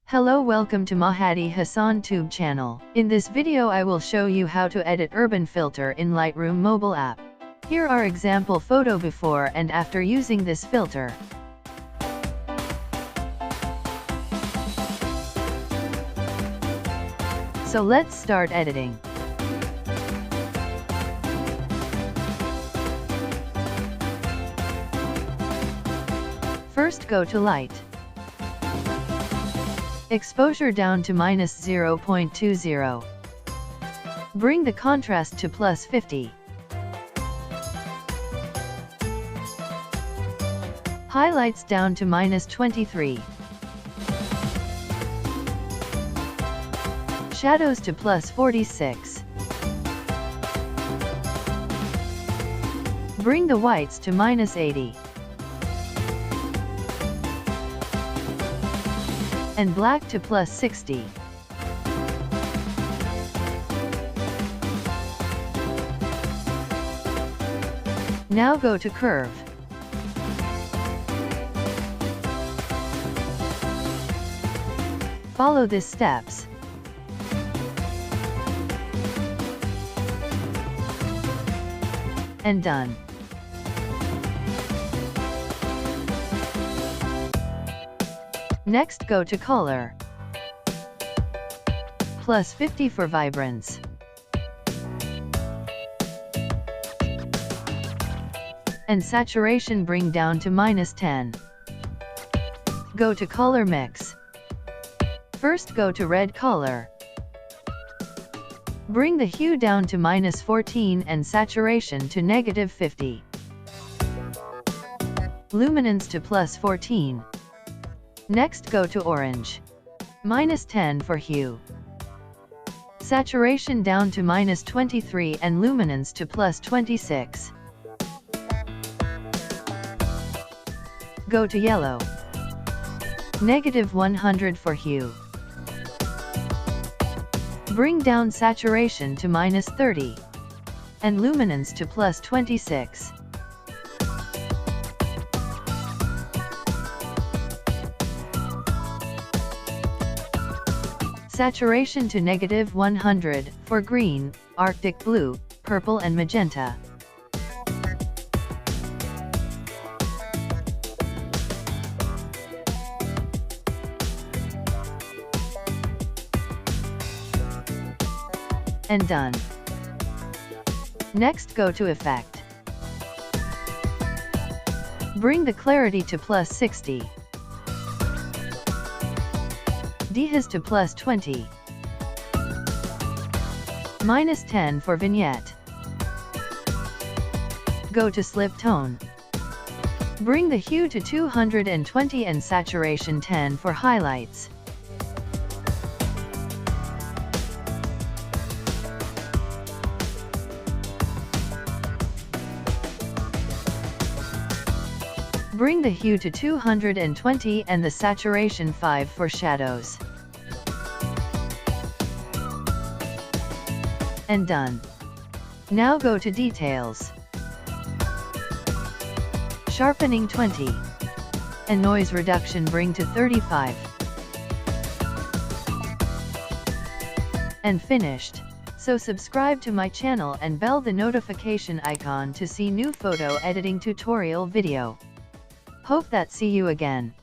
Hello, welcome to Mahadi Hasan Tube channel. In this video I will show you how to edit urban filter in Lightroom mobile app. Here are example photo before and after using this filter. So let's start editing. First go to Light. Exposure down to -0.20. Bring the contrast to +50. Highlights down to -23. Shadows to +46. Bring the whites to -80. And black to +60. Now go to curve. Follow these steps. And done. Next go to color. +50 for vibrance. And saturation bring down to -10. Go to color mix. First go to red color. Bring the hue down to -14 and saturation to -50. Luminance to +14. Next go to orange. -10 for hue. Saturation down to -23 and luminance to +26. Go to yellow. -100 for hue. Bring down saturation to -30. And luminance to +26. Saturation to -100 for green, Arctic blue, purple and magenta. And done. Next go to effect. Bring the clarity to +60. Dehaze to +20. -10 for vignette. Go to slip tone. Bring the hue to 220 and saturation 10 for highlights. Bring the hue to 220 and the saturation 5 for shadows. And done. Now go to details. Sharpening 20. And noise reduction bring to 35. And finished. So subscribe to my channel and bell the notification icon to see new photo editing tutorial video. Hope that see you again.